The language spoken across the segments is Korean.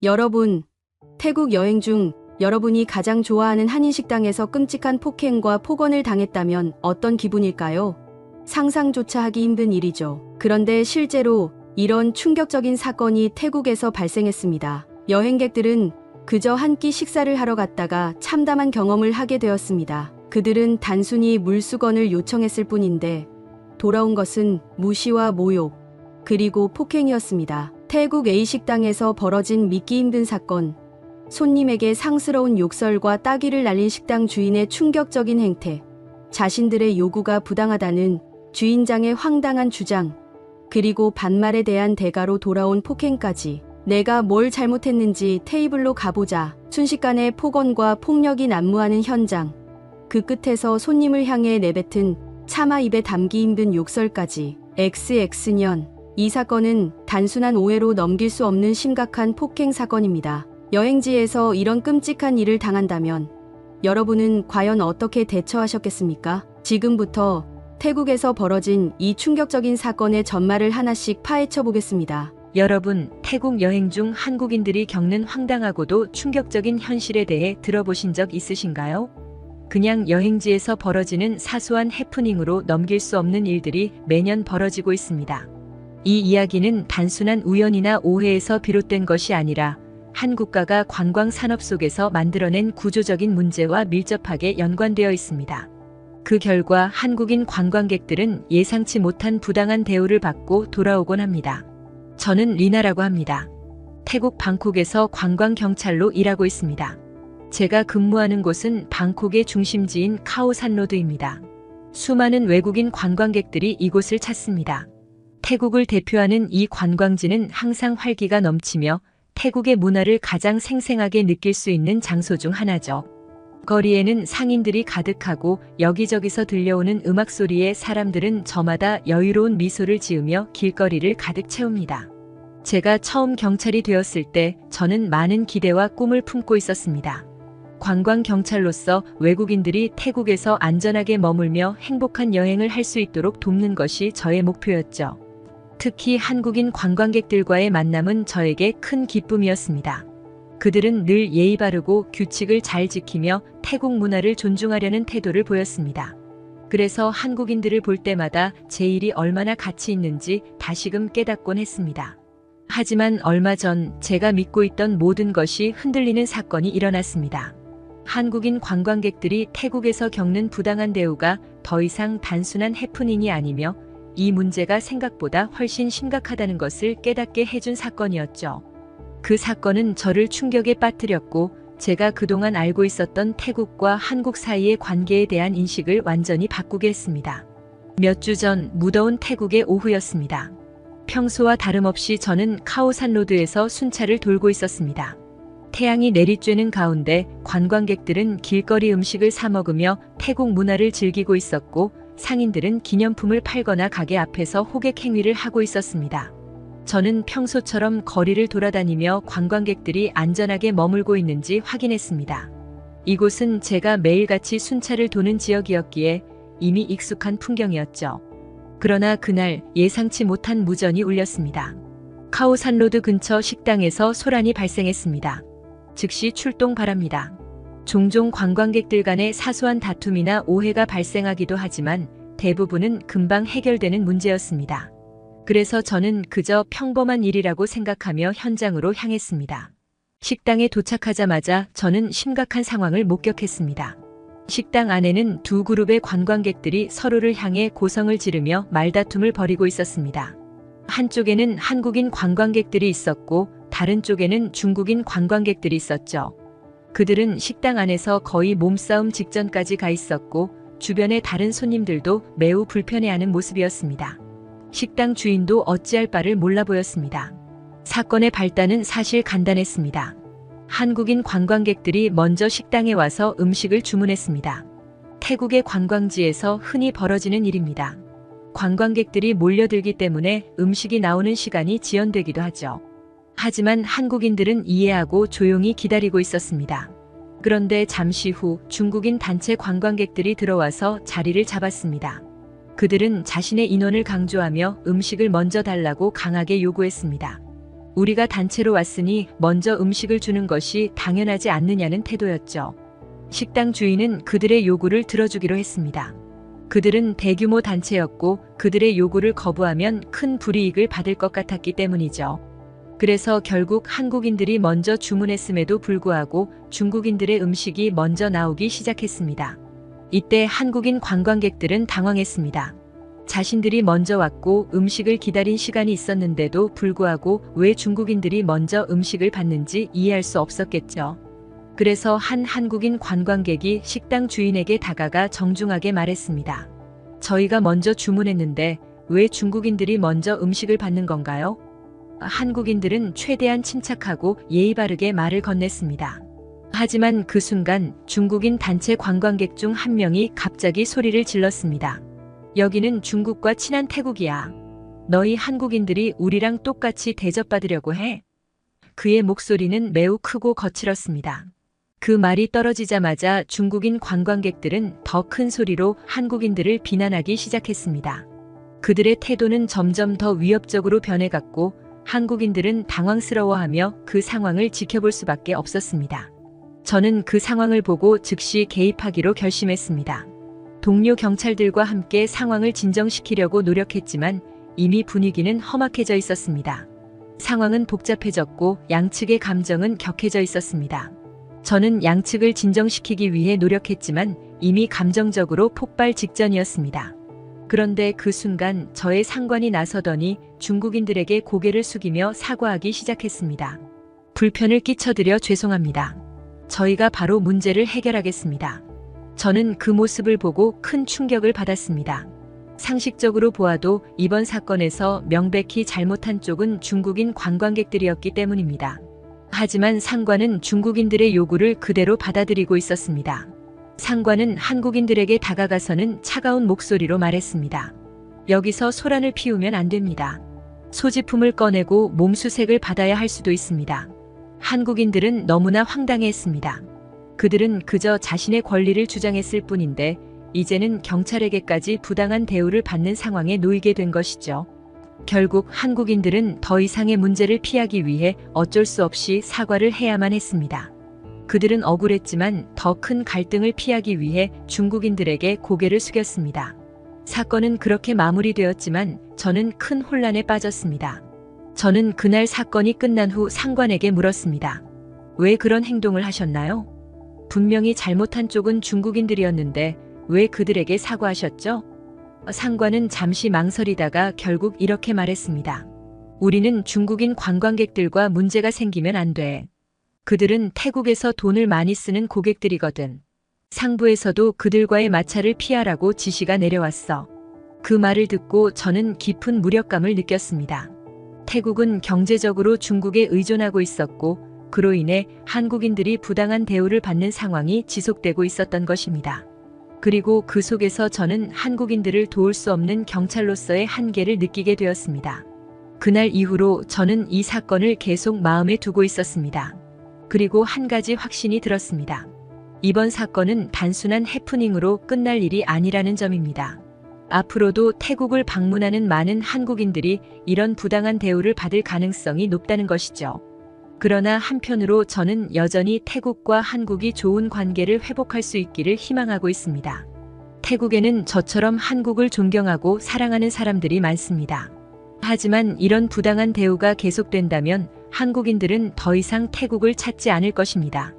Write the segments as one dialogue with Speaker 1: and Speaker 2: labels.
Speaker 1: 여러분, 태국 여행 중 여러분이 가장 좋아하는 한인식당에서 끔찍한 폭행과 폭언을 당했다면 어떤 기분일까요? 상상조차 하기 힘든 일이죠. 그런데 실제로 이런 충격적인 사건이 태국에서 발생했습니다. 여행객들은 그저 한 끼 식사를 하러 갔다가 참담한 경험을 하게 되었습니다. 그들은 단순히 물수건을 요청했을 뿐인데 돌아온 것은 무시와 모욕, 그리고 폭행이었습니다. 태국 A식당에서 벌어진 믿기 힘든 사건. 손님에게 상스러운 욕설과 따귀를 날린 식당 주인의 충격적인 행태. 자신들의 요구가 부당하다는 주인장의 황당한 주장. 그리고 반말에 대한 대가로 돌아온 폭행까지. 내가 뭘 잘못했는지 테이블로 가보자. 순식간에 폭언과 폭력이 난무하는 현장. 그 끝에서 손님을 향해 내뱉은 차마 입에 담기 힘든 욕설까지. XX년. 이 사건은 단순한 오해로 넘길 수 없는 심각한 폭행 사건입니다. 여행지에서 이런 끔찍한 일을 당한다면 여러분은 과연 어떻게 대처하셨겠습니까? 지금부터 태국에서 벌어진 이 충격적인 사건의 전말을 하나씩 파헤쳐 보겠습니다.
Speaker 2: 여러분, 태국 여행 중 한국인들이 겪는 황당하고도 충격적인 현실에 대해 들어보신 적 있으신가요? 그냥 여행지에서 벌어지는 사소한 해프닝으로 넘길 수 없는 일들이 매년 벌어지고 있습니다. 이 이야기는 단순한 우연이나 오해에서 비롯된 것이 아니라 한 국가가 관광 산업 속에서 만들어낸 구조적인 문제와 밀접하게 연관되어 있습니다. 그 결과 한국인 관광객들은 예상치 못한 부당한 대우를 받고 돌아오곤 합니다. 저는 리나라고 합니다. 태국 방콕에서 관광경찰로 일하고 있습니다. 제가 근무하는 곳은 방콕의 중심지인 카오산로드입니다. 수많은 외국인 관광객들이 이곳을 찾습니다. 태국을 대표하는 이 관광지는 항상 활기가 넘치며 태국의 문화를 가장 생생하게 느낄 수 있는 장소 중 하나죠. 거리에는 상인들이 가득하고 여기저기서 들려오는 음악 소리에 사람들은 저마다 여유로운 미소를 지으며 길거리를 가득 채웁니다. 제가 처음 경찰이 되었을 때 저는 많은 기대와 꿈을 품고 있었습니다. 관광 경찰로서 외국인들이 태국에서 안전하게 머물며 행복한 여행을 할 수 있도록 돕는 것이 저의 목표였죠. 특히 한국인 관광객들과의 만남은 저에게 큰 기쁨이었습니다. 그들은 늘 예의 바르고 규칙을 잘 지키며 태국 문화를 존중하려는 태도를 보였습니다. 그래서 한국인들을 볼 때마다 제 일이 얼마나 가치 있는지 다시금 깨닫곤 했습니다. 하지만 얼마 전 제가 믿고 있던 모든 것이 흔들리는 사건이 일어났습니다. 한국인 관광객들이 태국에서 겪는 부당한 대우가 더 이상 단순한 해프닝이 아니며 이 문제가 생각보다 훨씬 심각하다는 것을 깨닫게 해준 사건이었죠. 그 사건은 저를 충격에 빠뜨렸고 제가 그동안 알고 있었던 태국과 한국 사이의 관계에 대한 인식을 완전히 바꾸게 했습니다. 몇 주 전 무더운 태국의 오후였습니다. 평소와 다름없이 저는 카오산로드에서 순찰을 돌고 있었습니다. 태양이 내리쬐는 가운데 관광객들은 길거리 음식을 사 먹으며 태국 문화를 즐기고 있었고 상인들은 기념품을 팔거나 가게 앞에서 호객 행위를 하고 있었습니다. 저는 평소처럼 거리를 돌아다니며 관광객들이 안전하게 머물고 있는지 확인했습니다. 이곳은 제가 매일같이 순찰을 도는 지역이었기에 이미 익숙한 풍경이었죠. 그러나 그날 예상치 못한 무전이 울렸습니다. 카오산로드 근처 식당에서 소란이 발생했습니다. 즉시 출동 바랍니다. 종종 관광객들 간의 사소한 다툼이나 오해가 발생하기도 하지만 대부분은 금방 해결되는 문제였습니다. 그래서 저는 그저 평범한 일이라고 생각하며 현장으로 향했습니다. 식당에 도착하자마자 저는 심각한 상황을 목격했습니다. 식당 안에는 두 그룹의 관광객들이 서로를 향해 고성을 지르며 말다툼을 벌이고 있었습니다. 한쪽에는 한국인 관광객들이 있었고 다른 쪽에는 중국인 관광객들이 있었죠. 그들은 식당 안에서 거의 몸싸움 직전까지 가 있었고 주변의 다른 손님들도 매우 불편해하는 모습이었습니다. 식당 주인도 어찌할 바를 몰라 보였습니다. 사건의 발단은 사실 간단했습니다. 한국인 관광객들이 먼저 식당에 와서 음식을 주문했습니다. 태국의 관광지에서 흔히 벌어지는 일입니다. 관광객들이 몰려들기 때문에 음식이 나오는 시간이 지연되기도 하죠. 하지만 한국인들은 이해하고 조용히 기다리고 있었습니다. 그런데 잠시 후 중국인 단체 관광객들이 들어와서 자리를 잡았습니다. 그들은 자신의 인원을 강조하며 음식을 먼저 달라고 강하게 요구했습니다. 우리가 단체로 왔으니 먼저 음식을 주는 것이 당연하지 않느냐는 태도였죠. 식당 주인은 그들의 요구를 들어주기로 했습니다. 그들은 대규모 단체였고 그들의 요구를 거부하면 큰 불이익을 받을 것 같았기 때문이죠. 그래서 결국 한국인들이 먼저 주문했음에도 불구하고 중국인들의 음식이 먼저 나오기 시작했습니다. 이때 한국인 관광객들은 당황했습니다. 자신들이 먼저 왔고 음식을 기다린 시간이 있었는데도 불구하고 왜 중국인들이 먼저 음식을 받는지 이해할 수 없었겠죠. 그래서 한 한국인 관광객이 식당 주인에게 다가가 정중하게 말했습니다. 저희가 먼저 주문했는데 왜 중국인들이 먼저 음식을 받는 건가요? 한국인들은 최대한 침착하고 예의 바르게 말을 건넸습니다. 하지만 그 순간 중국인 단체 관광객 중 한 명이 갑자기 소리를 질렀습니다. 여기는 중국과 친한 태국이야. 너희 한국인들이 우리랑 똑같이 대접받으려고 해. 그의 목소리는 매우 크고 거칠었습니다. 그 말이 떨어지자마자 중국인 관광객들은 더 큰 소리로 한국인들을 비난하기 시작했습니다. 그들의 태도는 점점 더 위협적으로 변해갔고 한국인들은 당황스러워하며 그 상황을 지켜볼 수밖에 없었습니다. 저는 그 상황을 보고 즉시 개입하기로 결심했습니다. 동료 경찰들과 함께 상황을 진정시키려고 노력했지만 이미 분위기는 험악해져 있었습니다. 상황은 복잡해졌고 양측의 감정은 격해져 있었습니다. 저는 양측을 진정시키기 위해 노력했지만 이미 감정적으로 폭발 직전이었습니다. 그런데 그 순간 저의 상관이 나서더니 중국인들에게 고개를 숙이며 사과하기 시작했습니다. 불편을 끼쳐드려 죄송합니다. 저희가 바로 문제를 해결하겠습니다. 저는 그 모습을 보고 큰 충격을 받았습니다. 상식적으로 보아도 이번 사건에서 명백히 잘못한 쪽은 중국인 관광객들이었기 때문입니다. 하지만 상관은 중국인들의 요구를 그대로 받아들이고 있었습니다. 상관은 한국인들에게 다가가서는 차가운 목소리로 말했습니다. 여기서 소란을 피우면 안 됩니다. 소지품을 꺼내고 몸수색을 받아야 할 수도 있습니다. 한국인들은 너무나 황당해했습니다. 그들은 그저 자신의 권리를 주장했을 뿐인데 이제는 경찰에게까지 부당한 대우를 받는 상황에 놓이게 된 것이죠. 결국 한국인들은 더 이상의 문제를 피하기 위해 어쩔 수 없이 사과를 해야만 했습니다. 그들은 억울했지만 더 큰 갈등을 피하기 위해 중국인들에게 고개를 숙였습니다. 사건은 그렇게 마무리되었지만 저는 큰 혼란에 빠졌습니다. 저는 그날 사건이 끝난 후 상관에게 물었습니다. 왜 그런 행동을 하셨나요? 분명히 잘못한 쪽은 중국인들이었는데 왜 그들에게 사과하셨죠? 상관은 잠시 망설이다가 결국 이렇게 말했습니다. 우리는 중국인 관광객들과 문제가 생기면 안 돼. 그들은 태국에서 돈을 많이 쓰는 고객들이거든. 상부에서도 그들과의 마찰을 피하라고 지시가 내려왔어. 그 말을 듣고 저는 깊은 무력감을 느꼈습니다. 태국은 경제적으로 중국에 의존하고 있었고 그로 인해 한국인들이 부당한 대우를 받는 상황이 지속되고 있었던 것입니다. 그리고 그 속에서 저는 한국인들을 도울 수 없는 경찰로서의 한계를 느끼게 되었습니다. 그날 이후로 저는 이 사건을 계속 마음에 두고 있었습니다. 그리고 한 가지 확신이 들었습니다. 이번 사건은 단순한 해프닝으로 끝날 일이 아니라는 점입니다. 앞으로도 태국을 방문하는 많은 한국인들이 이런 부당한 대우를 받을 가능성이 높다는 것이죠. 그러나 한편으로 저는 여전히 태국과 한국이 좋은 관계를 회복할 수 있기를 희망하고 있습니다. 태국에는 저처럼 한국을 존경하고 사랑하는 사람들이 많습니다. 하지만 이런 부당한 대우가 계속된다면 한국인들은 더 이상 태국을 찾지 않을 것입니다.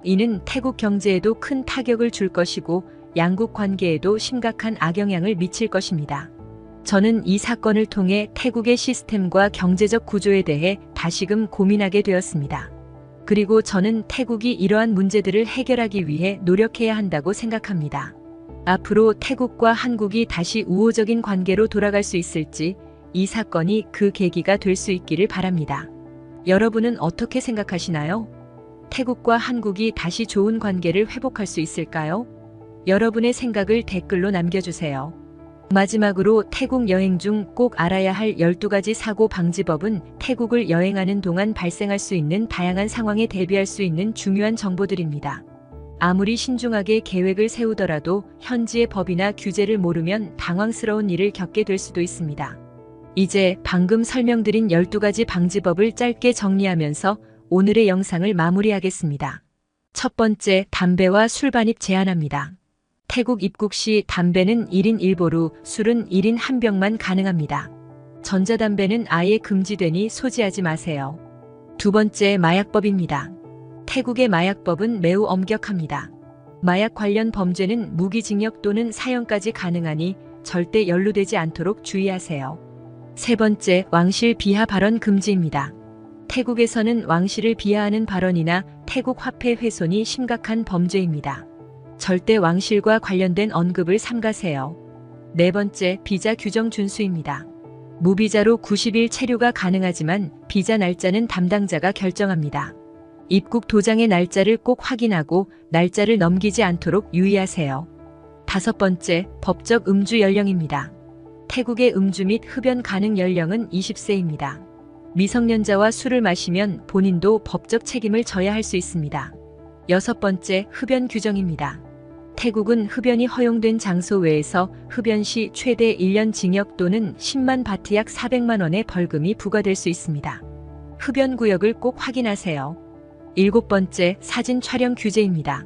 Speaker 2: 이는 태국 경제에도 큰 타격을 줄 것이고 양국 관계에도 심각한 악영향을 미칠 것입니다. 저는 이 사건을 통해 태국의 시스템과 경제적 구조에 대해 다시금 고민하게 되었습니다. 그리고 저는 태국이 이러한 문제들을 해결하기 위해 노력해야 한다고 생각합니다. 앞으로 태국과 한국이 다시 우호적인 관계로 돌아갈 수 있을지 이 사건이 그 계기가 될 수 있기를 바랍니다. 여러분은 어떻게 생각하시나요? 태국과 한국이 다시 좋은 관계를 회복할 수 있을까요? 여러분의 생각을 댓글로 남겨주세요. 마지막으로 태국 여행 중 꼭 알아야 할 12가지 사고 방지법은 태국을 여행하는 동안 발생할 수 있는 다양한 상황에 대비할 수 있는 중요한 정보들입니다. 아무리 신중하게 계획을 세우더라도 현지의 법이나 규제를 모르면 당황스러운 일을 겪게 될 수도 있습니다. 이제 방금 설명드린 12가지 방지법을 짧게 정리하면서 오늘의 영상을 마무리하겠습니다. 첫 번째, 담배와 술 반입 제한합니다. 태국 입국 시 담배는 1인 1보루, 술은 1인 1병만 가능합니다. 전자담배는 아예 금지되니 소지하지 마세요. 두 번째, 마약법입니다. 태국의 마약법은 매우 엄격합니다. 마약 관련 범죄는 무기징역 또는 사형까지 가능하니 절대 연루되지 않도록 주의하세요. 세 번째, 왕실 비하 발언 금지입니다. 태국에서는 왕실을 비하하는 발언이나 태국 화폐 훼손이 심각한 범죄입니다. 절대 왕실과 관련된 언급을 삼가세요. 네 번째, 비자 규정 준수입니다. 무비자로 90일 체류가 가능하지만 비자 날짜는 담당자가 결정합니다. 입국 도장의 날짜를 꼭 확인하고 날짜를 넘기지 않도록 유의하세요. 다섯 번째, 법적 음주 연령입니다. 태국의 음주 및 흡연 가능 연령은 20세입니다. 미성년자와 술을 마시면 본인도 법적 책임을 져야 할 수 있습니다. 여섯 번째, 흡연 규정입니다. 태국은 흡연이 허용된 장소 외에서 흡연 시 최대 1년 징역 또는 10만 바트 약 400만 원의 벌금이 부과될 수 있습니다. 흡연 구역을 꼭 확인하세요. 일곱 번째, 사진 촬영 규제입니다.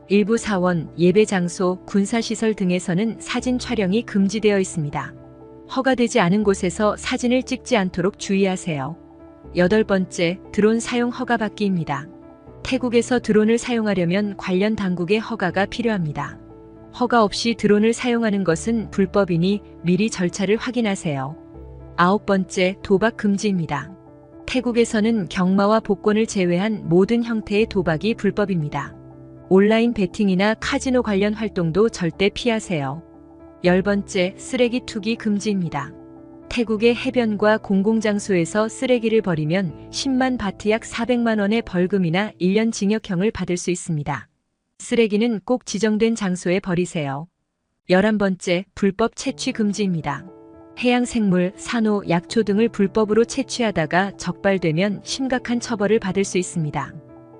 Speaker 2: 일부 사원, 예배 장소, 군사시설 등에서는 사진 촬영이 금지되어 있습니다. 허가되지 않은 곳에서 사진을 찍지 않도록 주의하세요. 여덟 번째, 드론 사용 허가 받기입니다. 태국에서 드론을 사용하려면 관련 당국의 허가가 필요합니다. 허가 없이 드론을 사용하는 것은 불법이니 미리 절차를 확인하세요. 아홉 번째, 도박 금지입니다. 태국에서는 경마와 복권을 제외한 모든 형태의 도박이 불법입니다. 온라인 베팅이나 카지노 관련 활동도 절대 피하세요. 열 번째, 쓰레기 투기 금지입니다. 태국의 해변과 공공장소에서 쓰레기를 버리면 10만 바트 약 400만 원의 벌금이나 1년 징역형을 받을 수 있습니다. 쓰레기는 꼭 지정된 장소에 버리세요. 11번째, 불법 채취 금지입니다. 해양생물, 산호, 약초 등을 불법으로 채취하다가 적발되면 심각한 처벌을 받을 수 있습니다.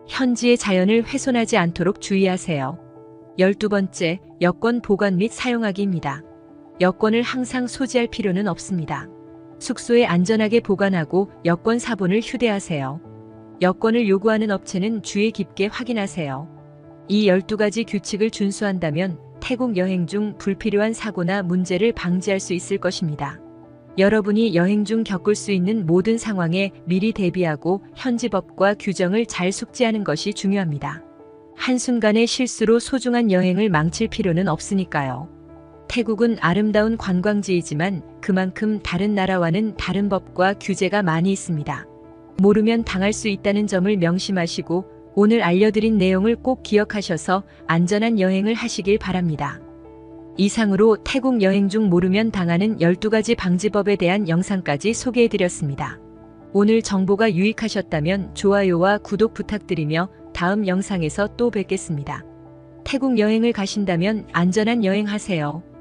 Speaker 2: 현지의 자연을 훼손하지 않도록 주의하세요. 12번째, 여권 보관 및 사용하기입니다. 여권을 항상 소지할 필요는 없습니다. 숙소에 안전하게 보관하고 여권 사본을 휴대하세요. 여권을 요구하는 업체는 주의 깊게 확인하세요. 이 12가지 규칙을 준수한다면 태국 여행 중 불필요한 사고나 문제를 방지할 수 있을 것입니다. 여러분이 여행 중 겪을 수 있는 모든 상황에 미리 대비하고 현지 법과 규정을 잘 숙지하는 것이 중요합니다. 한순간의 실수로 소중한 여행을 망칠 필요는 없으니까요. 태국은 아름다운 관광지이지만 그만큼 다른 나라와는 다른 법과 규제가 많이 있습니다. 모르면 당할 수 있다는 점을 명심하시고 오늘 알려드린 내용을 꼭 기억하셔서 안전한 여행을 하시길 바랍니다. 이상으로 태국 여행 중 모르면 당하는 12가지 방지법에 대한 영상까지 소개해드렸습니다. 오늘 정보가 유익하셨다면 좋아요와 구독 부탁드리며 다음 영상에서 또 뵙겠습니다. 태국 여행을 가신다면 안전한 여행하세요.